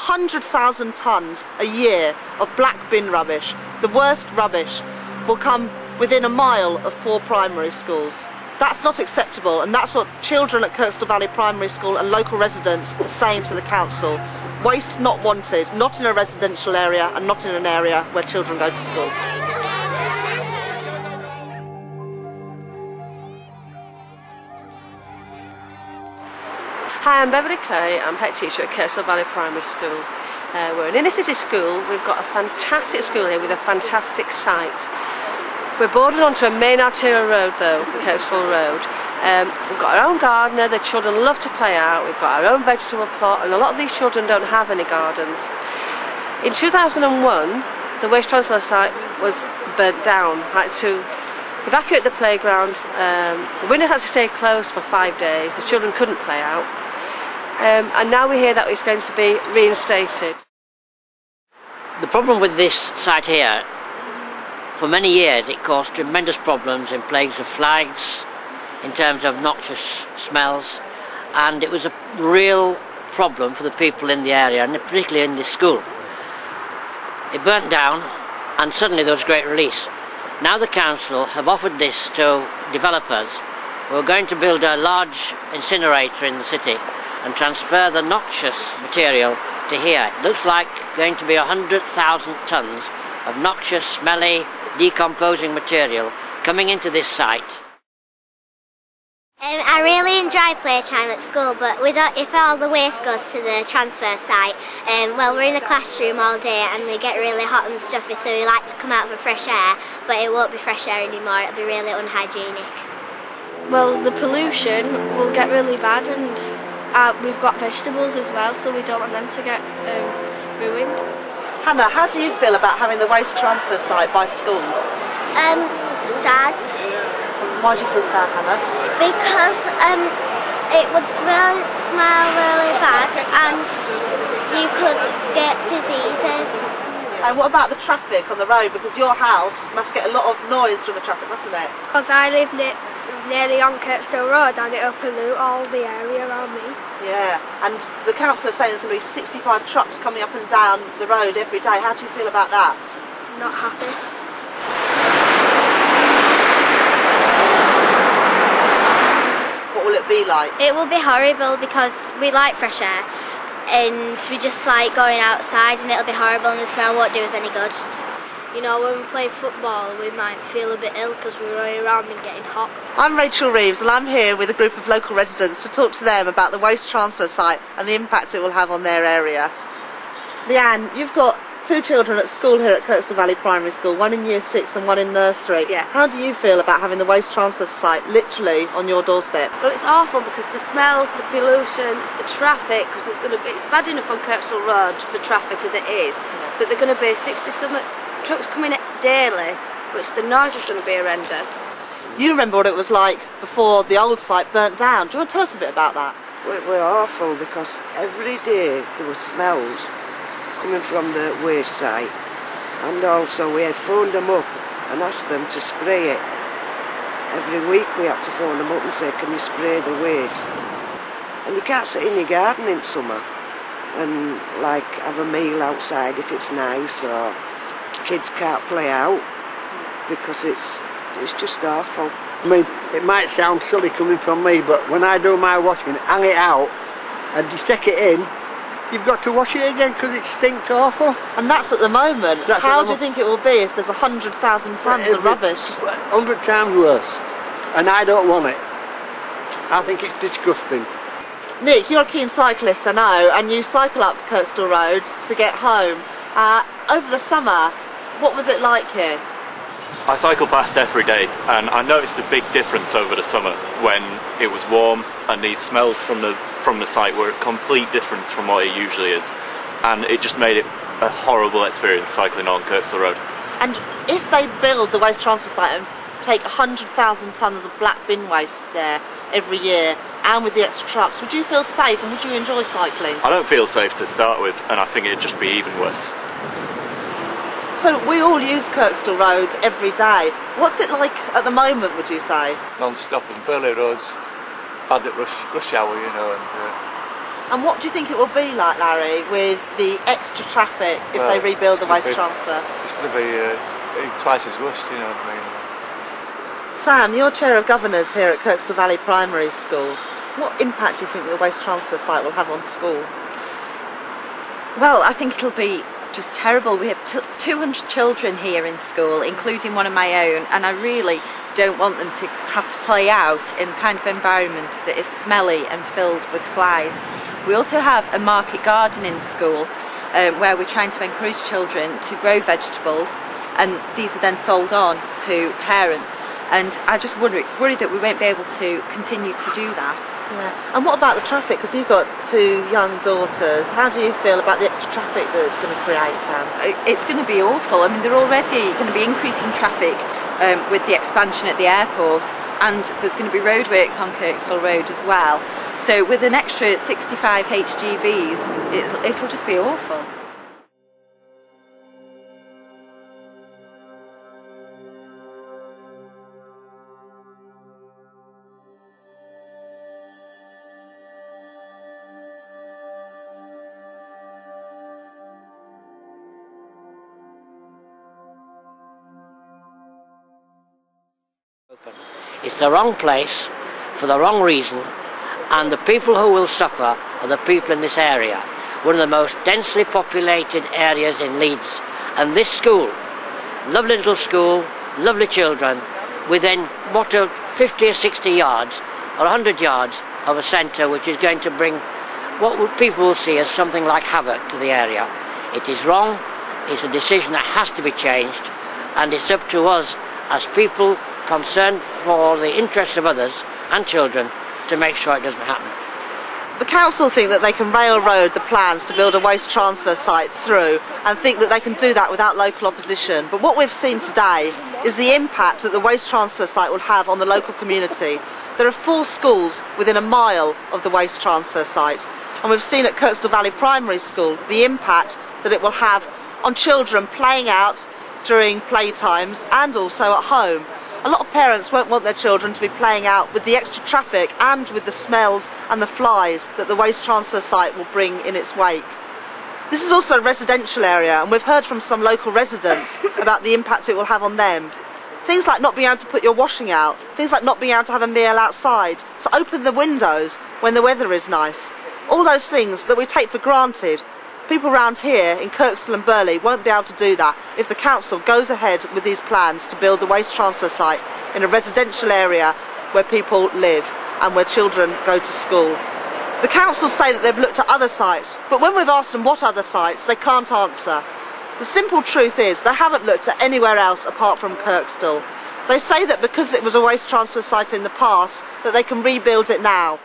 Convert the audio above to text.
100,000 tonnes a year of black bin rubbish. The worst rubbish will come within a mile of 4 primary schools. That's not acceptable, and that's what children at Kirkstall Valley Primary School and local residents are saying to the council. Waste not wanted, not in a residential area and not in an area where children go to school. Hi, I'm Beverly Clay. I'm head teacher at Kirkstall Valley Primary School. We're an inner city school. We've got a fantastic school here with a fantastic site. We're bordered onto a main arterial road though, Kirkstall Road. We've got our own gardener, the children love to play out, we've got our own vegetable plot, and a lot of these children don't have any gardens. In 2001, the waste transfer site was burnt down. Had to evacuate the playground. The windows had to stay closed for 5 days, the children couldn't play out. And now we hear that it's going to be reinstated. The problem with this site here, for many years it caused tremendous problems in plagues of flies, in terms of noxious smells, and it was a real problem for the people in the area, and particularly in this school. It burnt down and suddenly there was a great release. Now the council have offered this to developers who are going to build a large incinerator in the city and transfer the noxious material to here. It looks like going to be 100,000 tonnes of noxious, smelly, decomposing material coming into this site. I really enjoy playtime at school, but if all the waste goes to the transfer site, well, we're in the classroom all day and they get really hot and stuffy, so we like to come out for fresh air, but it won't be fresh air anymore, it'll be really unhygienic. Well, the pollution will get really bad, and we've got vegetables as well, so we don't want them to get ruined. Hannah, how do you feel about having the waste transfer site by school? Sad. Why do you feel sad, Hannah? Because it would smell really bad and you could get diseases. And what about the traffic on the road? Because your house must get a lot of noise from the traffic, mustn't it? Because I live nearly on Kirkstall Road and it'll pollute all the area around me. Yeah, and the council is saying there's going to be 65 trucks coming up and down the road every day. How do you feel about that? Not happy. What will it be like? It will be horrible because we like fresh air and we just like going outside, and it'll be horrible and the smell won't do us any good. You know, when we play football we might feel a bit ill because we're running around and getting hot. I'm Rachel Reeves and I'm here with a group of local residents to talk to them about the waste transfer site and the impact it will have on their area. Leanne, you've got 2 children at school here at Kirkstall Valley Primary School, one in Year 6 and one in nursery. Yeah. How do you feel about having the waste transfer site literally on your doorstep? Well, it's awful because the smells, the pollution, the traffic, because it's bad enough on Kirkstall Road for traffic as it is, but they're going to be 60-some trucks coming daily, which the noise is going to be horrendous. You remember what it was like before the old site burnt down. Do you want to tell us a bit about that? Well, it was awful because every day there were smells coming from the waste site, and also we had phoned them up and asked them to spray it. Every week we had to phone them up and say, can you spray the waste? And you can't sit in your garden in summer and like have a meal outside if it's nice, or kids can't play out because it's just awful. I mean, it might sound silly coming from me, but when I do my washing, hang it out and you stick it in, you've got to wash it again because it stinks awful. And that's at the moment. How do you think it will be if there's 100,000 tonnes of rubbish? 100 times worse. And I don't want it. I think it's disgusting. Nick, you're a keen cyclist, I know, and you cycle up Kirkstall Road to get home. Over the summer, what was it like here? I cycle past every day and I noticed a big difference over the summer when it was warm, and these smells from the site were a complete difference from what it usually is, and it just made it a horrible experience cycling on Kirkstall Road. And if they build the waste transfer site and take 100,000 tonnes of black bin waste there every year, and with the extra trucks, would you feel safe and would you enjoy cycling? I don't feel safe to start with, and I think it'd just be even worse. So we all use Kirkstall Road every day. What's it like at the moment, would you say? Non-stop, and Burley Road's bad at rush hour, you know, and And what do you think it will be like, Larry, with the extra traffic if they rebuild the waste transfer? It's going to be twice as worse, you know what I mean. Sam, you're Chair of Governors here at Kirkstall Valley Primary School. What impact do you think the waste transfer site will have on school? Well, I think it'll be just terrible. We have 200 children here in school, including one of my own, and I really don't want them to have to play out in the kind of environment that is smelly and filled with flies. We also have a market garden in school where we're trying to encourage children to grow vegetables, and these are then sold on to parents. And I just worry that we won't be able to continue to do that. Yeah. And what about the traffic? Because you've got 2 young daughters. How do you feel about the extra traffic that it's going to create, Sam? It's going to be awful. I mean, they're already going to be increasing traffic with the expansion at the airport, and there's going to be roadworks on Kirkstall Road as well. So with an extra 65 HGVs, it'll just be awful. It's the wrong place for the wrong reason, and the people who will suffer are the people in this area, one of the most densely populated areas in Leeds. And this school, lovely little school, lovely children, within 50 or 60 yards or 100 yards of a centre which is going to bring what people will see as something like havoc to the area. It is wrong, it's a decision that has to be changed, and it's up to us as people concerned for the interests of others and children to make sure it doesn't happen. The council think that they can railroad the plans to build a waste transfer site through and think that they can do that without local opposition. But what we've seen today is the impact that the waste transfer site will have on the local community. There are 4 schools within a mile of the waste transfer site, and we've seen at Kirkstall Valley Primary School the impact that it will have on children playing out during playtimes and also at home. A lot of parents won't want their children to be playing out with the extra traffic and with the smells and the flies that the waste transfer site will bring in its wake. This is also a residential area, and we've heard from some local residents about the impact it will have on them. Things like not being able to put your washing out, things like not being able to have a meal outside, to open the windows when the weather is nice. All those things that we take for granted. People around here in Kirkstall and Burley won't be able to do that if the council goes ahead with these plans to build a waste transfer site in a residential area where people live and where children go to school. The council say that they've looked at other sites, but when we've asked them what other sites, they can't answer. The simple truth is they haven't looked at anywhere else apart from Kirkstall. They say that because it was a waste transfer site in the past, that they can rebuild it now.